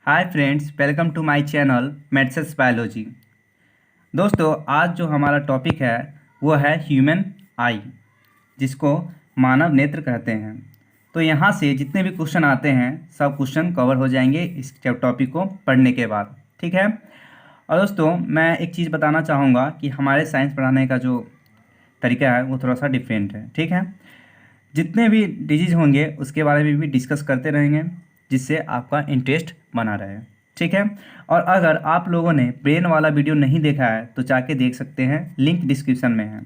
Hi friends, welcome to my channel medicine biology. दोस्तों, आज जो हमारा टॉपिक है वो है ह्यूमन आई, जिसको मानव नेत्र कहते हैं। तो यहाँ से जितने भी क्वेश्चन आते हैं सब क्वेश्चन कवर हो जाएंगे इस टॉपिक को पढ़ने के बाद, ठीक है। और दोस्तों, मैं एक चीज़ बताना चाहूँगा कि हमारे साइंस पढ़ाने का जो तरीका है वो थोड़ा सा डिफरेंट है, ठीक है। जितने भी डिजीज़ होंगे उसके बारे में भी डिस्कस करते रहेंगे, जिससे आपका इंटरेस्ट बना रहे, ठीक है। और अगर आप लोगों ने ब्रेन वाला वीडियो नहीं देखा है तो जाके देख सकते हैं, लिंक डिस्क्रिप्शन में है।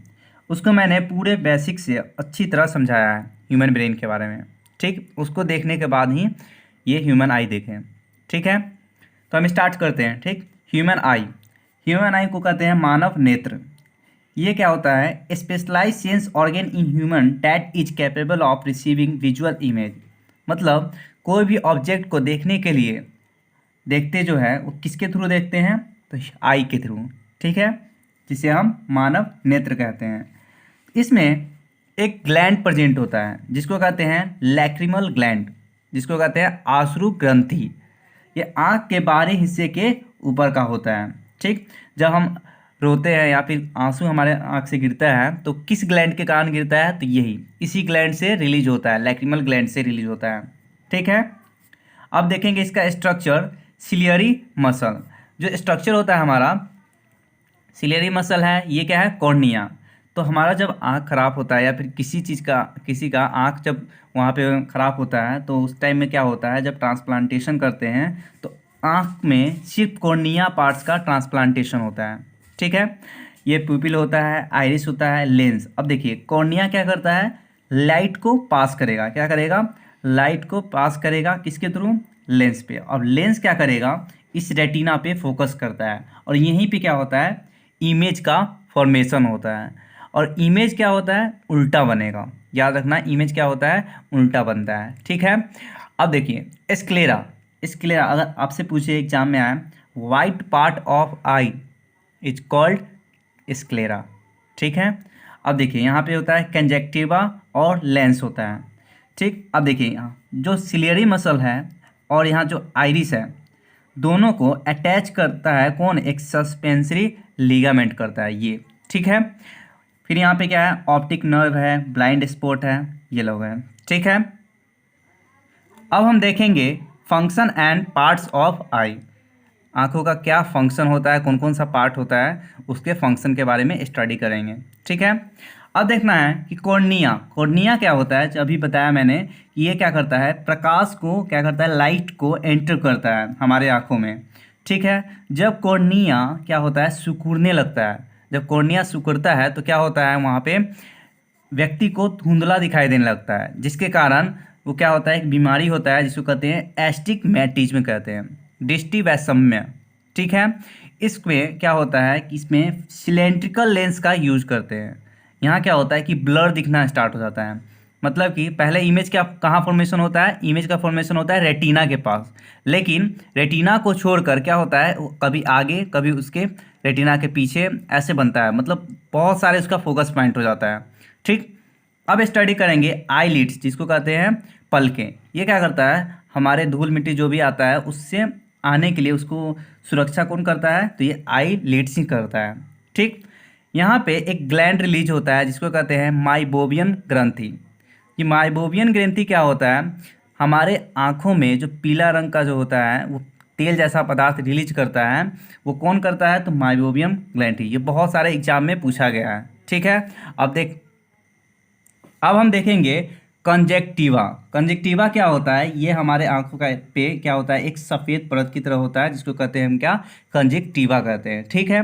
उसको मैंने पूरे बेसिक से अच्छी तरह समझाया है ह्यूमन ब्रेन के बारे में, ठीक। उसको देखने के बाद ही ये ह्यूमन आई देखें, ठीक है। तो हम स्टार्ट करते हैं, ठीक। ह्यूमन आई को कहते हैं मानव नेत्र। ये क्या होता है? Specialise sense organ in human that is capable of receiving visual image. मतलब कोई भी ऑब्जेक्ट को देखने के लिए देखते जो है वो किसके थ्रू देखते हैं? तो आई के थ्रू, ठीक है, जिसे हम मानव नेत्र कहते हैं। इसमें एक ग्लैंड प्रेजेंट होता है जिसको कहते हैं लैक्रिमल ग्लैंड, जिसको कहते हैं आश्रु ग्रंथि। ये आँख के बाहरी हिस्से के ऊपर का होता है, ठीक। जब हम रोते हैं या फिर आंसू हमारे आँख से गिरता है तो किस ग्लैंड के कारण गिरता है? तो यही इसी ग्लैंड से रिलीज होता है, लैक्रिमल ग्लैंड से रिलीज होता है, ठीक है। अब देखेंगे इसका स्ट्रक्चर। सिलियरी मसल, जो स्ट्रक्चर होता है हमारा सिलियरी मसल है, ये क्या है? कॉर्निया। तो हमारा जब आँख खराब होता है या फिर किसी का आँख जब वहाँ पे ख़राब होता है तो उस टाइम में क्या होता है, जब ट्रांसप्लांटेशन करते हैं तो आँख में सिर्फ कॉर्निया पार्ट्स का ट्रांसप्लांटेशन होता है, ठीक है। ये प्यूपिल होता है, आइरिस होता है, लेंस। अब देखिए कॉर्निया क्या करता है? लाइट को पास करेगा। क्या करेगा? लाइट को पास करेगा किसके थ्रू? लेंस पे। और लेंस क्या करेगा? इस रेटिना पे फोकस करता है और यहीं पे क्या होता है? इमेज का फॉर्मेशन होता है। और इमेज क्या होता है? उल्टा बनेगा। याद रखना, इमेज क्या होता है? उल्टा बनता है, ठीक है। अब देखिए स्क्लेरा। स्क्लेरा अगर आपसे पूछे एग्जाम में आए, white part of I is called sclera, ठीक है। अब देखिए यहाँ पे होता है कंजक्टिवा और लेंस होता है, ठीक। अब देखिए यहाँ जो सिलियरी मसल है और यहाँ जो आइरिस है, दोनों को अटैच करता है कौन? एक सस्पेंसरी लिगामेंट करता है ये, ठीक है। फिर यहाँ पे क्या है? ऑप्टिक नर्व है, ब्लाइंड स्पॉट है, ये लोग हैं, ठीक है। अब हम देखेंगे फंक्शन एंड पार्ट्स ऑफ आई। आँखों का क्या फंक्शन होता है, कौन कौन सा पार्ट होता है, उसके फंक्शन के बारे में स्टडी करेंगे, ठीक है। अब देखना है कि कॉर्निया। कॉर्निया क्या होता है? जो अभी बताया मैंने कि ये क्या करता है? प्रकाश को क्या करता है? लाइट को एंटर करता है हमारे आँखों में, ठीक है। जब कॉर्निया क्या होता है? सिकुड़ने लगता है। जब कॉर्निया सिकुड़ता है तो क्या होता है? वहाँ पे व्यक्ति को धुंधला दिखाई देने लगता है, जिसके कारण वो क्या होता है? एक बीमारी होता है जिसको कहते हैं एस्टिग्मेटिज्म कहते हैं, दृष्टि वैषम्य, ठीक है। इसमें क्या होता है कि इसमें सिलेंड्रिकल लेंस का यूज करते हैं। यहाँ क्या होता है कि ब्लर दिखना स्टार्ट हो जाता है। मतलब कि पहले इमेज क्या कहाँ फॉर्मेशन होता है? इमेज का फॉर्मेशन होता है रेटिना के पास, लेकिन रेटिना को छोड़कर क्या होता है? वो कभी आगे कभी उसके रेटिना के पीछे ऐसे बनता है, मतलब बहुत सारे उसका फोकस पॉइंट हो जाता है, ठीक। अब स्टडी करेंगे आई लिड्स, जिसको कहते हैं पलकें। ये क्या करता है? हमारे धूल मिट्टी जो भी आता है उससे आने के लिए उसको सुरक्षा कौन करता है? तो ये आई लिड्स ही करता है, ठीक। यहाँ पे एक ग्लैंड रिलीज होता है जिसको कहते हैं माइबोबियन ग्रंथि। ये माइबोबियन ग्रंथि क्या होता है? हमारे आँखों में जो पीला रंग का जो होता है वो तेल जैसा पदार्थ रिलीज करता है, वो कौन करता है? तो माइबोबियम ग्लैंड। ये बहुत सारे एग्जाम में पूछा गया है, ठीक है। अब हम देखेंगे कंजेक्टिवा। कंजेक्टिवा क्या होता है? ये हमारे आंखों का पे क्या होता है? एक सफ़ेद परत की तरह होता है, जिसको कहते हैं हम क्या? कंजेक्टिवा कहते हैं, ठीक है।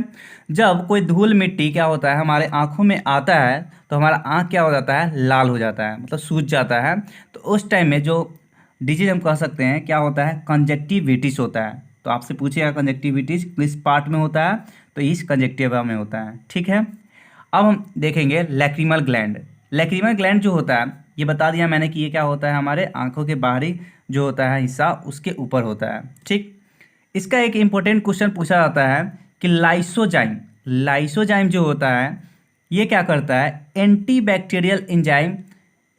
जब कोई धूल मिट्टी क्या होता है हमारे आंखों में आता है तो हमारा आंख क्या हो जाता है? लाल हो जाता है, मतलब सूज जाता है। तो उस टाइम में जो डिजीज हम कह सकते हैं क्या होता है? कंजेक्टिविटिस होता है। तो आपसे पूछेगा कंजेक्टिविटिस किस पार्ट में होता है? तो इस कंजेक्टिवा में होता है, ठीक है। अब हम देखेंगे लैक्रिमल ग्लैंड। लैक्रिमल ग्लैंड जो होता है, ये बता दिया मैंने कि ये क्या होता है? हमारे आंखों के बाहरी जो होता है हिस्सा उसके ऊपर होता है, ठीक। इसका एक इम्पोर्टेंट क्वेश्चन पूछा जाता है कि लाइसोजाइम। लाइसोजाइम जो होता है ये क्या करता है? एंटी बैक्टीरियल एंजाइम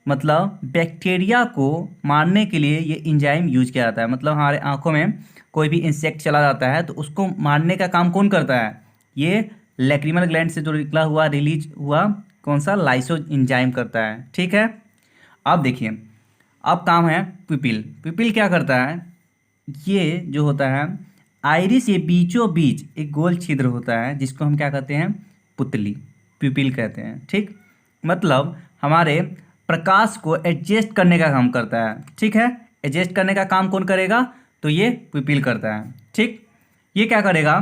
मतलब बैक्टीरिया को मारने के लिए ये एंजाइम यूज किया जाता है। मतलब हमारे आंखों में कोई भी इंसेक्ट चला जाता है तो उसको मारने का काम कौन करता है? ये लैक्रिमल ग्लैंड से जो निकला हुआ रिलीज हुआ कौन सा लाइसो एंजाइम करता है। ठीक है, अब देखिए, अब काम है पिपिल। पिपिल क्या करता है? ये जो होता है आइरिस के बीचों बीच एक गोल छिद्र होता है जिसको हम क्या कहते हैं? पुतली, पिपिल कहते हैं। ठीक, मतलब हमारे प्रकाश को एडजस्ट करने का काम करता है। ठीक है, एडजस्ट करने का काम कौन करेगा? तो ये पिपिल करता है। ठीक, ये क्या करेगा?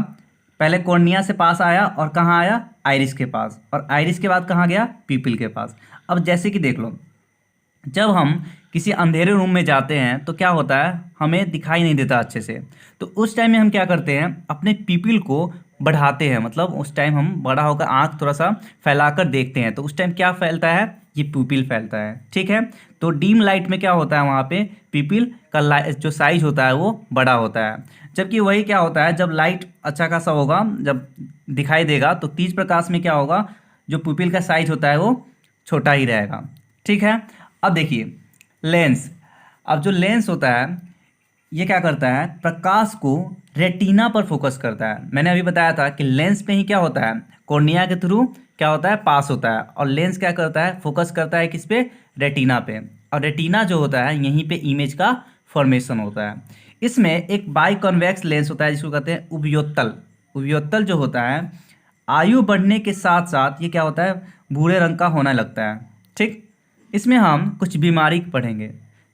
पहले कॉर्निया से पास आया और कहाँ आया? आइरिस के पास, और आइरिस के बाद कहाँ गया? पिपिल के पास। अब जैसे कि देख लो, जब हम किसी अंधेरे रूम में जाते हैं तो क्या होता है? हमें दिखाई नहीं देता अच्छे से। तो उस टाइम में हम क्या करते हैं? अपने पीपल को बढ़ाते हैं। मतलब उस टाइम हम बड़ा होकर आँख थोड़ा सा फैलाकर देखते हैं तो उस टाइम क्या फैलता है? ये पीपल फैलता है। ठीक है, तो डीम लाइट में क्या होता है? वहाँ पे पीपल का जो साइज होता है वो बड़ा होता है। जबकि वही क्या होता है, जब लाइट अच्छा खासा होगा, जब दिखाई देगा तो तेज प्रकाश में क्या होगा? जो पीपल का साइज होता है वो छोटा ही रहेगा। ठीक है, अब देखिए लेंस। अब जो लेंस होता है ये क्या करता है? प्रकाश को रेटिना पर फोकस करता है। मैंने अभी बताया था कि लेंस पे ही क्या होता है? कॉर्निया के थ्रू क्या होता है? पास होता है। और लेंस क्या करता है? फोकस करता है किस पे? रेटिना पे। और रेटिना जो होता है यहीं पे इमेज का फॉर्मेशन होता है। इसमें एक बाई कॉन्वेक्स लेंस होता है जिसको कहते हैं उभयोत्तल। उभयोत्तल जो होता है आयु बढ़ने के साथ साथ ये क्या होता है? भूरे रंग का होने लगता है। ठीक, इसमें हम कुछ बीमारी पढ़ेंगे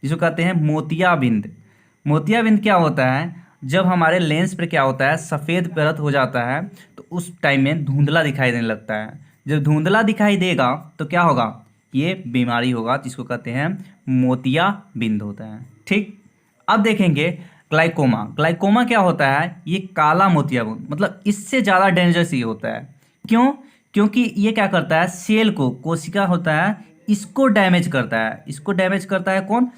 जिसको कहते हैं मोतियाबिंद। मोतियाबिंद क्या होता है? जब हमारे लेंस पर क्या होता है? सफ़ेद परत हो जाता है तो उस टाइम में धुंधला दिखाई देने लगता है। जब धुंधला दिखाई देगा तो क्या होगा? ये बीमारी होगा जिसको कहते हैं मोतियाबिंद होता है। ठीक, अब देखेंगे ग्लाइकोमा। ग्लाइकोमा क्या होता है? ये काला मोतियाबिंद, मतलब इससे ज़्यादा डेंजरस ये होता है। क्यों? क्योंकि ये क्या करता है? सेल को, कोशिका होता है, इसको डैमेज करता है। इसको डैमेज करता है कौन?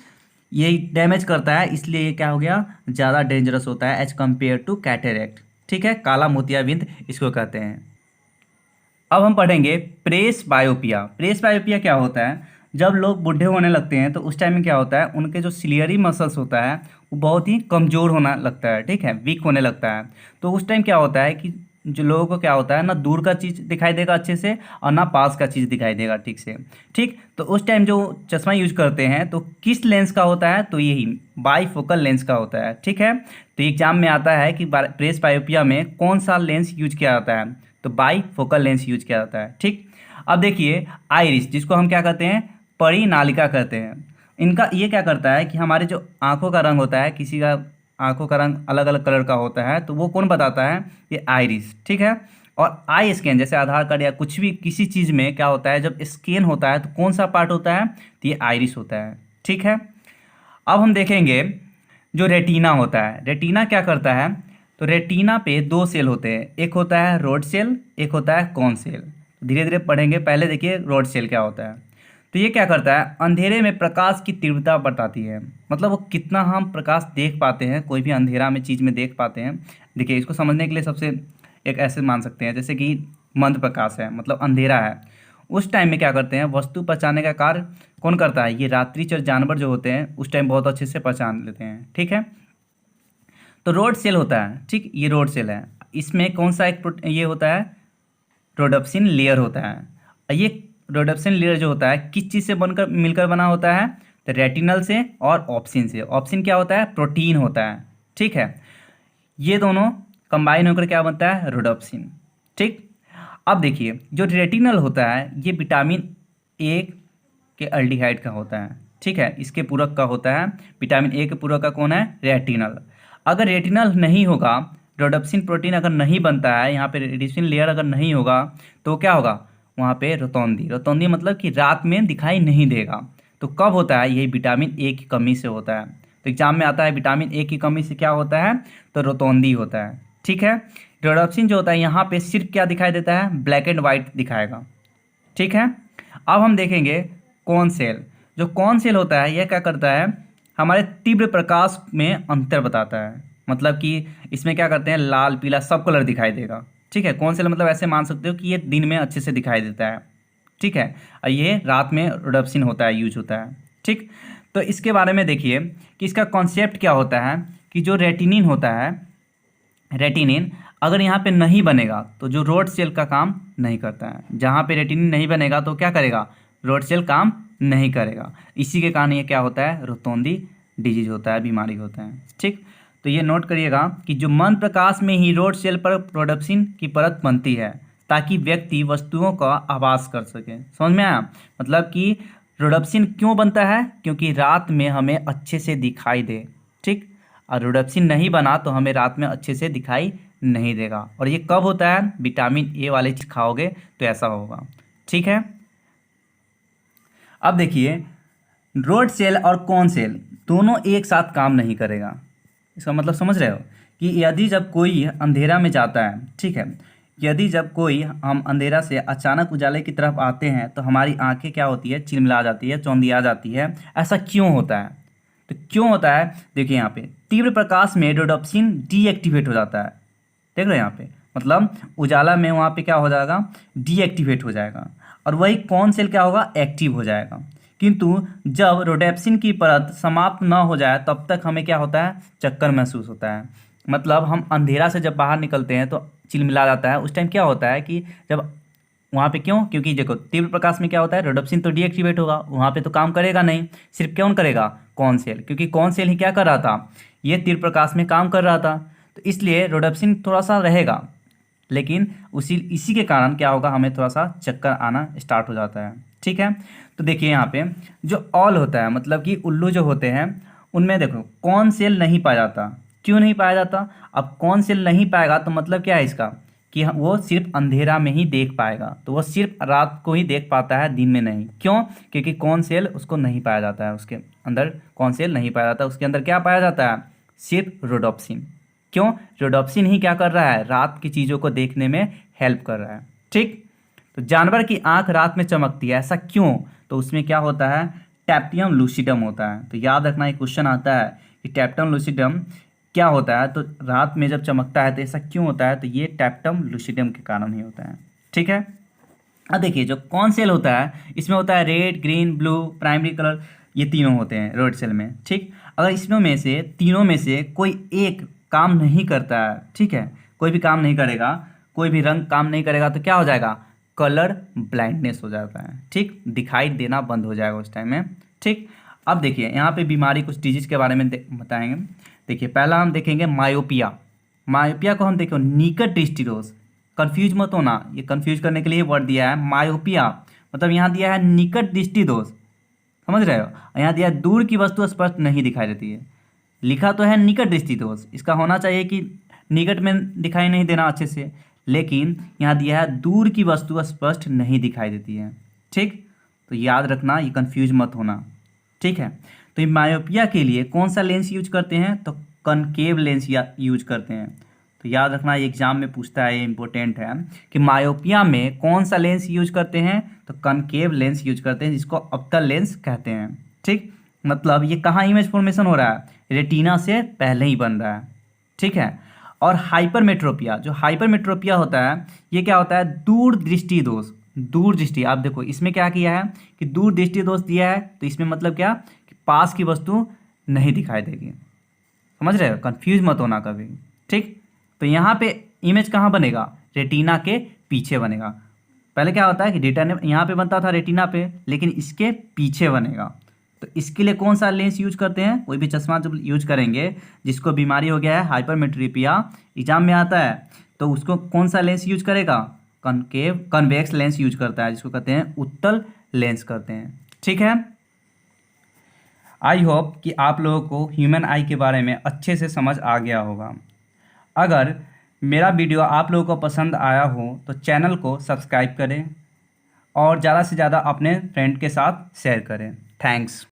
ये डैमेज करता है, इसलिए ये क्या हो गया? ज़्यादा डेंजरस होता है एज कम्पेयर टू कैटेरेक्ट। ठीक है, काला मोतियाबिंद इसको कहते हैं। अब हम पढ़ेंगे प्रेस बायोपिया। प्रेस बायोपिया क्या होता है? जब लोग बूढ़े होने लगते हैं तो उस टाइम में क्या होता है? उनके जो सिलियरी मसल्स होता है वो बहुत ही कमज़ोर होना लगता है। ठीक है, वीक होने लगता है। तो उस टाइम क्या होता है कि जो लोगों को क्या होता है, ना दूर का चीज़ दिखाई देगा अच्छे से और ना पास का चीज़ दिखाई देगा ठीक से। ठीक, तो उस टाइम जो चश्मा यूज करते हैं तो किस लेंस का होता है? तो यही बाईफोकल लेंस का होता है। ठीक है, तो एग्जाम में आता है कि प्रेस बायोपिया में कौन सा लेंस यूज किया जाता है? तो बाईफोकल लेंस यूज किया जाता है। ठीक, अब देखिए आइरिस, जिसको हम क्या कहते हैं? परिनालिका कहते हैं। इनका ये क्या करता है कि हमारे जो आंखों का रंग होता है, किसी का आंखों का रंग अलग अलग कलर का होता है तो वो कौन बताता है? ये आइरिस। ठीक है, और आई स्कैन जैसे आधार कार्ड या कुछ भी किसी चीज़ में क्या होता है, जब स्कैन होता है तो कौन सा पार्ट होता है? तो ये आइरिस होता है। ठीक है, अब हम देखेंगे जो रेटिना होता है। रेटिना क्या करता है? तो रेटिना पे दो सेल होते हैं, एक होता है रोड सेल, एक होता है कॉन सेल। धीरे धीरे पढ़ेंगे, पहले देखिए रोड सेल क्या होता है। तो ये क्या करता है? अंधेरे में प्रकाश की तीव्रता बताती है। मतलब वो कितना हम प्रकाश देख पाते हैं, कोई भी अंधेरा में चीज़ में देख पाते हैं। देखिए इसको समझने के लिए सबसे एक ऐसे मान सकते हैं जैसे कि मंद प्रकाश है, मतलब अंधेरा है। उस टाइम में क्या करते हैं? वस्तु पहचानने का कार्य कौन करता है? ये रात्रिचर जानवर जो होते हैं उस टाइम बहुत अच्छे से पहचान लेते हैं। ठीक है, तो रोड सेल होता है। ठीक, ये रोड सेल है। इसमें कौन सा एक ये होता है? रोडोप्सिन लेयर होता है। और ये रोडोप्सिन लेयर जो होता है किस चीज़ से बनकर मिलकर बना होता है? तो रेटिनल से और ऑप्सिन से। ऑप्सिन क्या होता है? प्रोटीन होता है। ठीक है, ये दोनों कंबाइन होकर क्या बनता है? रोडोप्सिन। ठीक, अब देखिए जो रेटिनल होता है ये विटामिन ए के अल्डिहाइड का होता है। ठीक है, इसके पूरक का होता है। विटामिन ए के पूरक का कौन है? रेटिनल। अगर रेटिनल नहीं होगा, रोडोप्सिन प्रोटीन अगर नहीं बनता है, यहाँ पे रेडिसिन लेयर अगर नहीं होगा तो क्या होगा? वहाँ पे रोतौंदी। रोतौंदी मतलब कि रात में दिखाई नहीं देगा। तो कब होता है? यही विटामिन ए की कमी से होता है। तो एग्जाम में आता है विटामिन ए की कमी से क्या होता है? तो रोतौंदी होता है। ठीक है, रोडोप्सिन जो होता है यहाँ पे सिर्फ क्या दिखाई देता है? ब्लैक एंड वाइट दिखाएगा। ठीक है, अब हम देखेंगे कौन सेल। जो कौन सेल होता है यह क्या करता है? हमारे तीव्र प्रकाश में अंतर बताता है। मतलब कि इसमें क्या करते हैं? लाल पीला सब कलर दिखाई देगा। ठीक है, कौन सेल मतलब ऐसे मान सकते हो कि ये दिन में अच्छे से दिखाई देता है। ठीक है। और ये रात में रोडोप्सिन होता है, यूज होता है, ठीक। तो इसके बारे में देखिए कि इसका कॉन्सेप्ट क्या होता है कि जो रेटिनिन होता है, रेटिनिन अगर यहाँ पे नहीं बनेगा तो जो रोड सेल का काम नहीं करता है। जहाँ पे रेटिनिन नहीं बनेगा तो क्या करेगा, रोड सेल काम नहीं करेगा। इसी के कारण ये क्या होता है, रोतोंदी डिजीज होता है, बीमारी होता है, ठीक। तो ये नोट करिएगा कि जो मंद प्रकाश में ही रोड सेल पर रोडोप्सिन की परत बनती है ताकि व्यक्ति वस्तुओं का आभास कर सके। समझ में आया? मतलब कि रोडोप्सिन क्यों बनता है, क्योंकि रात में हमें अच्छे से दिखाई दे, ठीक। और रोडोप्सिन नहीं बना तो हमें रात में अच्छे से दिखाई नहीं देगा। और ये कब होता है, विटामिन ए वाली चीज खाओगे तो ऐसा होगा, ठीक है। अब देखिए, रोड सेल और कोन सेल दोनों एक साथ काम नहीं करेगा। इसका मतलब समझ रहे हो कि यदि जब कोई अंधेरा में जाता है, ठीक है, यदि जब कोई हम अंधेरा से अचानक उजाले की तरफ आते हैं तो हमारी आंखें क्या होती है, चिलमिला जाती है, चौंधिया जाती है। ऐसा क्यों होता है? तो क्यों होता है, देखिए यहाँ पे तीव्र प्रकाश में रोडोप्सिन डीएक्टिवेट हो जाता है। देख रहे हैं यहाँ पे, मतलब उजाला में वहाँ पे क्या हो जाएगा, डीएक्टिवेट हो जाएगा। और वही कौन सेल क्या होगा, एक्टिव हो जाएगा। किंतु जब रोडोप्सिन की परत समाप्त न हो जाए तब तक हमें क्या होता है, चक्कर महसूस होता है। मतलब हम अंधेरा से जब बाहर निकलते हैं तो चिलमिला जाता है। उस टाइम क्या होता है कि जब वहाँ पे, क्यों, क्योंकि देखो तीव्र प्रकाश में क्या होता है, रोडोप्सिन तो डीएक्टिवेट होगा, वहाँ पे तो काम करेगा नहीं, सिर्फ कौन करेगा, कौन सेल। क्योंकि कौन सेल ही क्या कर रहा था, ये तीव्र प्रकाश में काम कर रहा था, तो इसलिए रोडोप्सिन थोड़ा सा रहेगा। लेकिन इसी के कारण क्या होगा, हमें थोड़ा सा चक्कर आना स्टार्ट हो जाता है, ठीक है। तो देखिए यहाँ पे जो ऑल होता है, मतलब कि उल्लू जो होते हैं उनमें देखो कौन सेल नहीं पाया जाता। क्यों नहीं पाया जाता? अब कौन सेल नहीं पाएगा तो मतलब क्या है इसका, कि वो सिर्फ अंधेरा में ही देख पाएगा। तो वो सिर्फ रात को ही देख पाता है, दिन में नहीं। क्यों? क्योंकि कौन सेल उसको नहीं पाया जाता है, उसके अंदर कौन सेल नहीं पाया जाता। उसके अंदर क्या पाया जाता है, सिर्फ रोडोप्सिन। क्यों? रोडोप्सिन ही क्या कर रहा है, रात की चीज़ों को देखने में हेल्प कर रहा है, ठीक। तो जानवर की आंख रात में चमकती है, ऐसा क्यों? तो उसमें क्या होता है, टैप्टियम लूसिडम होता है। तो याद रखना, एक क्वेश्चन आता है कि टैप्टियम लूसिडम क्या होता है, तो रात में जब चमकता है तो ऐसा क्यों होता है, तो ये टैप्टियम लूसिडम के कारण ही होता है, ठीक है। अब देखिए जो कौन सेल होता है इसमें होता है red, green, blue, primary colour, ये तीनों होते हैं रोड सेल में, ठीक। अगर इसमें में से तीनों में से कोई एक काम नहीं करता है, ठीक है, कोई भी काम नहीं करेगा, कोई भी रंग काम नहीं करेगा तो क्या हो जाएगा, कलर ब्लाइंडनेस हो जाता है, ठीक। दिखाई देना बंद हो जाएगा उस टाइम में, ठीक। अब देखिए यहाँ पे बीमारी, कुछ डिजीज के बारे में बताएंगे। देखिए पहला हम देखेंगे मायोपिया। मायोपिया को हम देखो निकट दृष्टि दोष। कंफ्यूज मत होना, ये कंफ्यूज करने के लिए वर्ड दिया है मायोपिया, मतलब यहाँ दिया है निकट दृष्टि दोष, समझ रहे हो। यहाँ दिया है दूर की वस्तु स्पष्ट नहीं दिखाई देती है। लिखा तो है निकट दृष्टि दोष, इसका होना चाहिए कि निकट में दिखाई नहीं देना अच्छे से, लेकिन यहाँ दिया है दूर की वस्तु स्पष्ट नहीं दिखाई देती है, ठीक। तो याद रखना, ये कंफ्यूज मत होना, ठीक है। तो मायोपिया के लिए कौन सा लेंस यूज करते हैं, तो कनकेव लेंस यूज करते हैं। तो याद रखना, ये एग्जाम में पूछता है, ये इंपॉर्टेंट है कि मायोपिया में कौन सा लेंस यूज करते हैं, तो कनकेव लेंस यूज करते हैं, जिसको अवतल लेंस कहते हैं, ठीक। मतलब ये कहाँ इमेज फॉर्मेशन हो रहा है, रेटिना से पहले ही बन रहा है, ठीक है। और हाइपरमेट्रोपिया, जो हाइपरमेट्रोपिया होता है ये क्या होता है, दूर दृष्टि दोष। दूर दृष्टि, आप देखो इसमें क्या किया है कि दूर दृष्टि दोष दिया है, तो इसमें मतलब क्या कि पास की वस्तु नहीं दिखाई देगी, समझ रहे हो, कंफ्यूज मत होना कभी, ठीक। तो यहाँ पे इमेज कहाँ बनेगा, रेटिना के पीछे बनेगा। पहले क्या होता है कि रेटिना यहाँ पे बनता था रेटिना पे, लेकिन इसके पीछे बनेगा। तो इसके लिए कौन सा लेंस यूज करते हैं, कोई भी चश्मा जब यूज करेंगे जिसको बीमारी हो गया है हाइपरमेट्रोपिया, एग्जाम में आता है, तो उसको कौन सा लेंस यूज करेगा, कन्वेक्स लेंस यूज करता है, जिसको कहते हैं उत्तल लेंस करते हैं, ठीक है। आई होप कि आप लोगों को ह्यूमन आई के बारे में अच्छे से समझ आ गया होगा। अगर मेरा वीडियो आप लोगों को पसंद आया हो तो चैनल को सब्सक्राइब करें और ज़्यादा से ज़्यादा अपने फ्रेंड के साथ शेयर करें। थैंक्स।